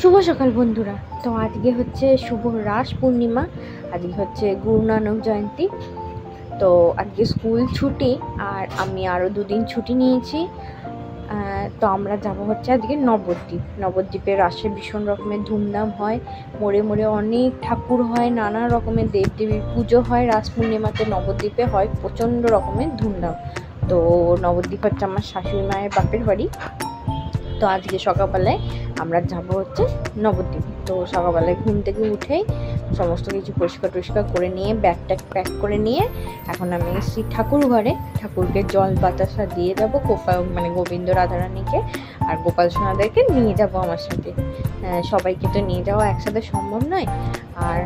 শুভ সকাল বন্ধুরা। তো আজকে হচ্ছে শুভ রাস পূর্ণিমা, আজকে হচ্ছে গুরু নানক জয়ন্তী। তো আজকে স্কুল ছুটি আর আমি আরও দুদিন ছুটি নিয়েছি। তো আমরা যাব হচ্ছে আজকে নবদ্বীপে রাসে ভীষণ রকমের ধুমধাম হয়, মোড়ে মোড়ে অনেক ঠাকুর হয়, নানা রকমের দেবদেবীর পুজো হয়। রাস পূর্ণিমাতে নবদ্বীপে হয় প্রচণ্ড রকমের ধুমধাম। তো নবদ্বীপ হচ্ছে আমার শাশুড়ি মায়ের বাপের বাড়ি। তো আজকে সকালবেলায় আমরা যাব হচ্ছে নবদ্বীপ। তো সকালবেলায় ঘুম থেকে উঠেই সমস্ত কিছু পরিষ্কার করে নিয়ে ব্যাগটা প্যাক করে নিয়ে এখন আমি এসেছি ঠাকুর ঘরে। ঠাকুরকে জল বাতাসা দিয়ে যাবো, গোবিন্দ রাধারানীকে আর গোপাল সোনাদেরকে নিয়ে যাব আমার সাথে। সবাইকে তো নিয়ে যাওয়া একসাথে সম্ভব নয়, আর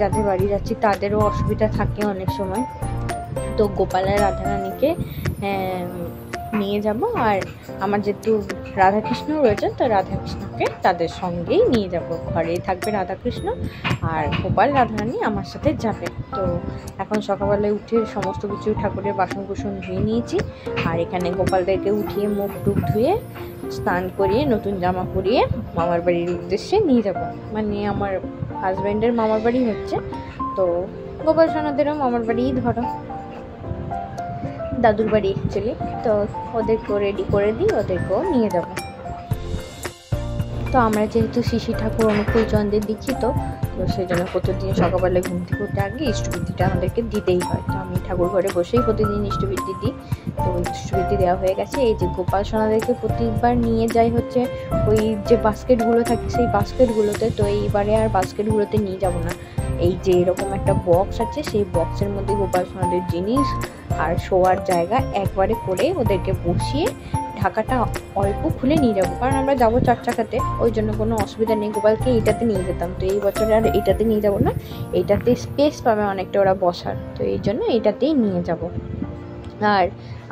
যাদের বাড়ি যাচ্ছি তাদেরও অসুবিধা থাকে অনেক সময়। তো গোপাল আর রাধারানীকে নিয়ে যাব, আর আমার যেহেতু রাধাকৃষ্ণ রয়েছে তো রাধাকৃষ্ণকে তাদের সঙ্গেই নিয়ে যাব। ঘরেই থাকবে রাধাকৃষ্ণ আর গোপাল রাধারানী আমার সাথে যাবে। তো এখন সকালবেলায় উঠে সমস্ত কিছু ঠাকুরের বাসন কুসন ধুয়ে নিয়েছি, আর এখানে গোপালদেরকে উঠিয়ে মুখ টুক ধুয়ে স্নান করিয়ে নতুন জামা পরিয়ে মামার বাড়ির উদ্দেশ্যে নিয়ে যাব। আমার হাজব্যান্ডের মামার বাড়ি হচ্ছে, তো গোপাল সোনাদেরও মামার বাড়িই ধরো, দাদুর বাড়ি অ্যাকচুয়ালি। তো ওদেরকেও রেডি করে দিই, ওদেরকেও নিয়ে যাব। তো আমরা যেহেতু শিশি ঠাকুর অনুকূল চন্দ্রের দীক্ষিত, তো সেই জন্য প্রতিদিন সকালবেলায় ঘুম থেকে উঠে আগে ইষ্টবৃত্তিটা আমাদেরকে দিতেই হয়। তো আমি ঠাকুর ঘরে বসেই প্রতিদিন ইষ্টবৃত্তি দিই। তো ইষ্টবৃত্তি দেওয়া হয়ে গেছে। এই যে গোপাল সোনাদেরকে প্রতিবার নিয়ে যাই হচ্ছে ওই যে বাস্কেটগুলো থাকে সেই বাস্কেটগুলোতে। তো এইবারে আর বাস্কেটগুলোতে নিয়ে যাব না, এই যে এরকম একটা বক্স আছে, সেই বক্সের মধ্যে গোপাল সোনাদের জিনিস আর শোয়ার জায়গা একবারে করে ওদেরকে বসিয়ে ঢাকাটা অল্প খুলে নিয়ে যাবো, কারণ আমরা যাবো 4 চাকাতে, ওই জন্য কোনো অসুবিধা নেই। গোপালকে এইটাতে নিয়ে যেতাম, তো এই বছরে আর এইটাতে নিয়ে যাবো না, এইটাতে স্পেস পাবে অনেকটা ওরা বসার, তো এই জন্য এইটাতেই নিয়ে যাব। আর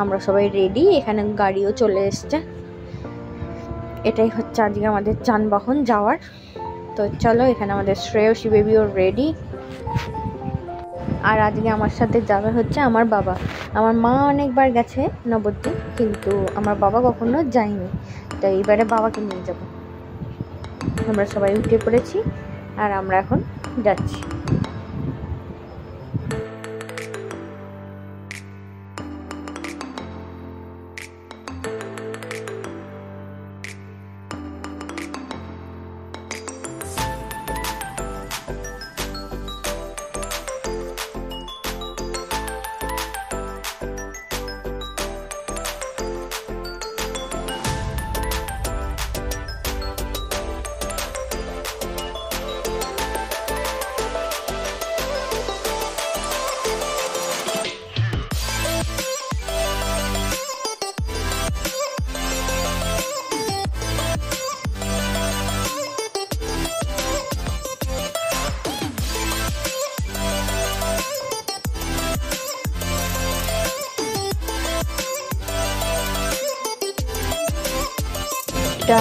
আমরা সবাই রেডি, এখানে গাড়িও চলে এসছে। এটাই হচ্ছে আজকে আমাদের যানবাহন যাওয়ার। তো চলো, এখানে আমাদের শ্রেয়সী বেবিও রেডি। আর আজকে আমার সাথে যাবে হচ্ছে আমার বাবা। আমার মা অনেকবার গেছে নবদ্বীপ, কিন্তু আমার বাবা কখনো যায়নি, তো এইবারে বাবাকে নিয়ে যাব। আমরা সবাই উঠে পড়েছি আর আমরা এখন যাচ্ছি।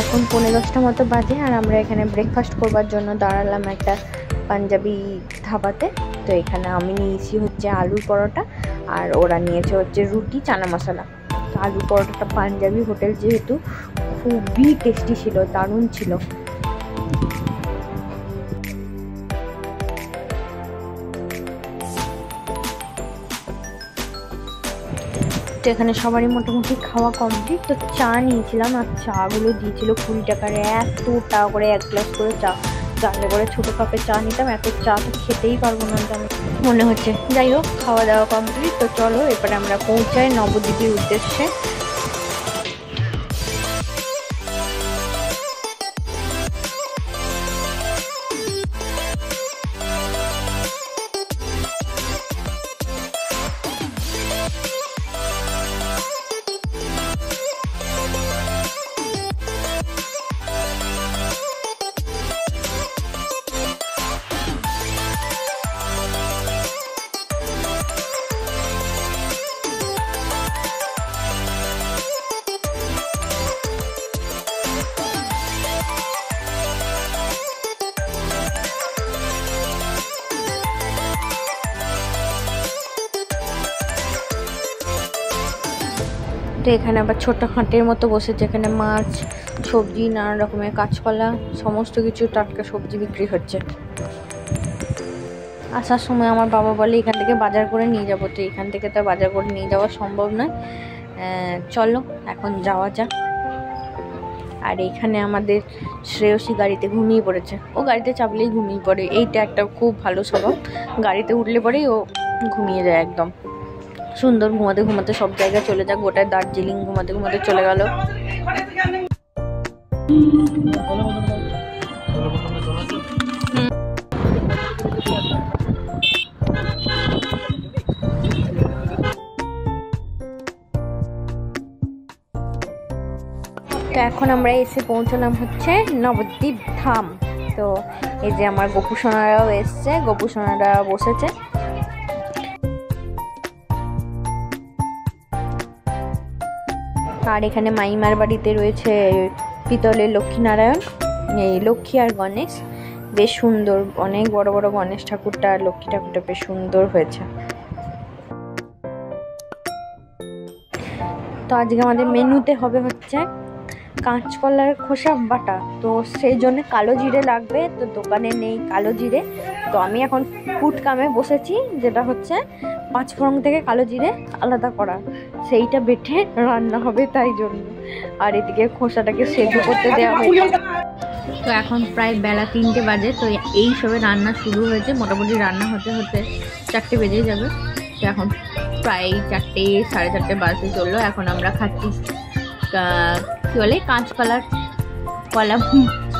এখন 10:45 মতো বাজে, আর আমরা এখানে ব্রেকফাস্ট করবার জন্য দাঁড়ালাম একটা পাঞ্জাবি ধাবাতে। তো এখানে আমি নিয়েছি হচ্ছে আলুর পরোটা, আর ওরা নিয়েছে হচ্ছে রুটি চানা মশলা। তো আলুর পরোটাটা পাঞ্জাবি হোটেল যেহেতু খুবই টেস্টি ছিল, দারুণ ছিল। এখানে সবারই মোটামুটি খাওয়া কমপ্লিট। তো চা নিয়েছিলাম, আর চাগুলো দিয়েছিল 20 টাকার, এত টাকা করে 1 গ্লাস করে চা। জানলে করে ছোটো কাপে চা নিতাম, এত চা তো খেতেই পারবো না মনে হচ্ছে। যাই হোক, খাওয়া দাওয়া কমপ্লিট। তো চলো এবারে আমরা পৌঁছাই নবদ্বীপের উদ্দেশ্যে। তো এখানে আবার ছোট খাটের মতো বসে, যেখানে মাছ সবজি, নানা রকমের কাঁচকলা, সমস্ত কিছু টাটকা সবজি বিক্রি হচ্ছে। আসার সময় আমার বাবা বলে এখান থেকে বাজার করে নিয়ে যাবো, তো এখান থেকে তো বাজার করে নিয়ে যাওয়া সম্ভব নয়। চলো এখন যাওয়া যাক। আর এখানে আমাদের শ্রেয়সী গাড়িতে ঘুমিয়ে পড়েছে। ও গাড়িতে চাপলেই ঘুমিয়ে পড়ে, এইটা একটা খুব ভালো স্বভাব। গাড়িতে উঠলে পরেই ও ঘুমিয়ে যায় একদম। সুন্দর ঘুমাতে ঘুমাতে সব জায়গায় চলে যাক, গোটায় দার্জিলিং ঘুমাতে ঘুমাতে চলে গেল। তো এখন আমরা এসে পৌঁছলাম হচ্ছে নবদ্বীপ ধাম। তো এই যে আমার গোপু সোনারাও এসছে, গোপু সোনারা বসেছে। আর এখানে মাইমার বাড়িতে রয়েছে পিতলের লক্ষ্মীনারায়ণ, এই লক্ষ্মী আর গণেশ, বেশ সুন্দর, অনেক বড় বড় গণেশ ঠাকুরটা আর লক্ষ্মী ঠাকুরটা বেশ সুন্দর হয়েছে। তো আজকে আমাদের মেনুতে হবে হচ্ছে কাঁচকলার খোসা বাটা, তো সেই জন্য কালো জিরে লাগবে। তো দোকানে নেই কালো জিরে, তো আমি এখন ফুটকামে বসেছি, যেটা হচ্ছে 5 ফোড়ন থেকে কালো জিরে আলাদা করা, সেইটা বেটে রান্না হবে তাই জন্য। আর এদিকে খোসাটাকে সেদ্ধ করতে দেওয়া হয়েছে। তো এখন প্রায় বেলা 3টে বাজে, তো এই সবে রান্না শুরু হয়েছে। মোটামুটি রান্না হতে হতে 4টে বেজে যাবে। তো এখন প্রায় 4টে, 4:30 বাজতে চললো। এখন আমরা খাচ্ছি কি বলে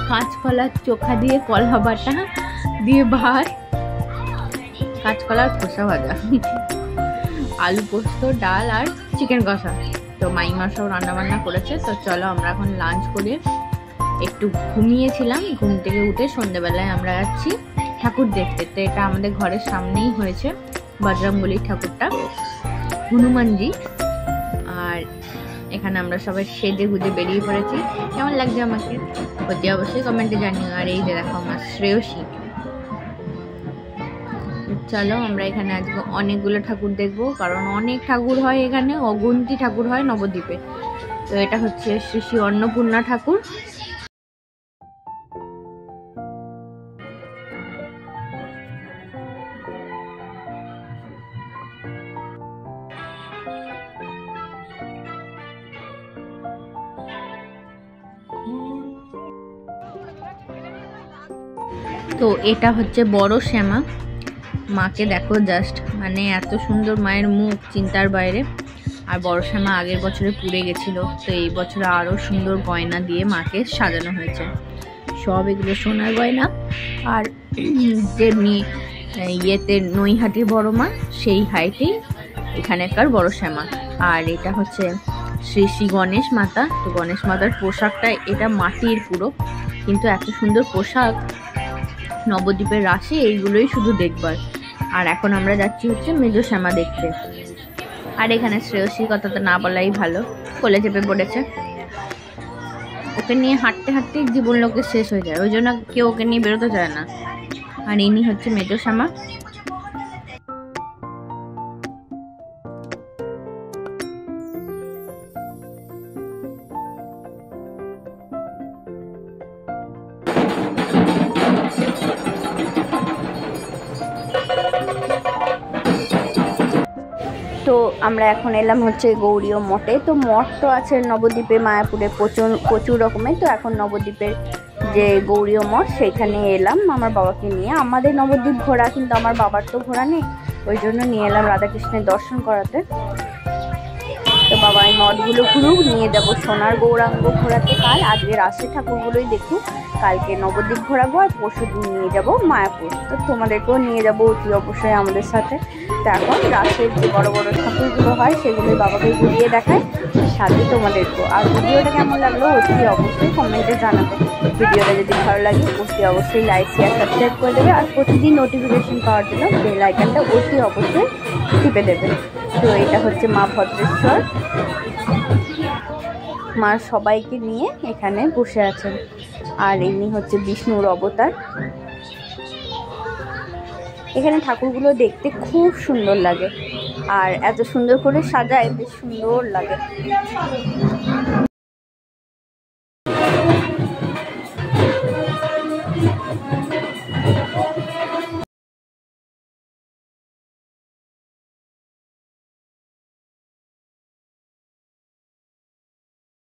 কাঁচকলার চোখা দিয়ে কলা বাটা দিয়ে ভাত, কাঁচকলার খোসা ভাজা, আলু পোস্ত, ডাল আর চিকেন কষা। তো মাইমা সব রান্নাবান্না করেছে। তো চলো আমরা এখন লাঞ্চ করে একটু ঘুমিয়েছিলাম, ঘুম থেকে উঠে সন্ধ্যেবেলায় আমরা যাচ্ছি ঠাকুর দেখতে। তো এটা আমাদের ঘরের সামনেই হয়েছে বজরংবলীর ঠাকুরটা, হনুমানজি। আর এখানে আমরা সবাই সেজে গুজে বেরিয়ে পড়েছি। কেমন লাগছে আমাকে অতি অবশ্যই কমেন্টে জানিও। আর এই যে দেখো আমার শ্রেয়সী। চলো আমরা এখানে আজকে অনেকগুলো ঠাকুর দেখবো, কারণ অনেক ঠাকুর হয় এখানে, অগুন্তি ঠাকুর হয় নবদ্বীপে। তো এটা হচ্ছে শ্রী শ্রী অন্নপূর্ণা ঠাকুর। তো এটা হচ্ছে বড় শ্যামা, মাকে দেখো জাস্ট, মানে এত সুন্দর মায়ের মুখ, চিন্তার বাইরে। আর বড় শ্যামা আগের বছরে পুড়ে গেছিলো, তো এই বছরে আরও সুন্দর গয়না দিয়ে মাকে সাজানো হয়েছে। সব এগুলো সোনার গয়না। আর যেমনি ইয়েতে নৈহাটির বড় মা, সেই হাইটেই এখানেকার বড় শ্যামা। আর এটা হচ্ছে শ্রী শ্রী গণেশ মাতা। তো গণেশ মাতার পোশাকটা এটা মাটির পুরো, কিন্তু এত সুন্দর পোশাক নবদ্বীপের রাসে এইগুলোই শুধু দেখবার। আর এখন আমরা যাচ্ছি হচ্ছে মেজো শ্যামা দেখতে। আর এখানে শ্রেয়সীর কথা তো না বলাই ভালো, কোলে চেপে পড়েছে। ওকে নিয়ে হাঁটতে হাঁটতেই জীবন লোকের শেষ হয়ে যায়, ওই জন্য কেউ ওকে নিয়ে বেরোতে চায় না। আর ইনি হচ্ছে মেজো শ্যামা। তো আমরা এখন এলাম হচ্ছে গৌরীয় মঠে। তো মঠ তো আছে নবদ্বীপে, মায়াপুরে প্রচুর রকমের। তো এখন নবদ্বীপের যে গৌরীয় মঠ সেখানে এলাম আমার বাবাকে নিয়ে। আমাদের নবদ্বীপ ঘোরা, কিন্তু আমার বাবার তো ঘোরা নেই, ওই জন্য নিয়ে এলাম রাধাকৃষ্ণের দর্শন করাতে। তো বাবা এই মঠগুলো ঘুরুক, নিয়ে যাবো সোনার গৌরাঙ্গ ঘোরাতে কাল। আজকে রাসের ঠাকুরগুলোই দেখুক, কালকে নবদ্বীপ ঘোরাবো, আর পরশুদিন নিয়ে যাব মায়াপুর। তো তোমাদেরকেও নিয়ে যাবো অতি অবশ্যই আমাদের সাথে। তো এখন রাসের যে বড় বড় ঠাকুরগুলো হয় সেগুলোই বাবাকে ঘুরিয়ে দেখায়, সাথে তোমাদেরকেও। আর ভিডিওটা কেমন লাগলো অতি অবশ্যই কমেন্টে জানাবে। ভিডিওটা যদি ভালো লাগে অতি অবশ্যই লাইক, শেয়ার, সাবস্ক্রাইব করে দেবে। আর প্রতিদিন নোটিফিকেশন পাওয়ার জন্য বেল আইকনটা অতি অবশ্যই টিপে দেবে। তো এটা হচ্ছে মা ভদ্রেশ্বর, মা সবাইকে নিয়ে এখানে বসে আছেন। আর ইনি হচ্ছে বিষ্ণুর অবতার। এখানে ঠাকুরগুলো দেখতে খুব সুন্দর লাগে, আর এত সুন্দর করে সাজায়, বেশ সুন্দর লাগে।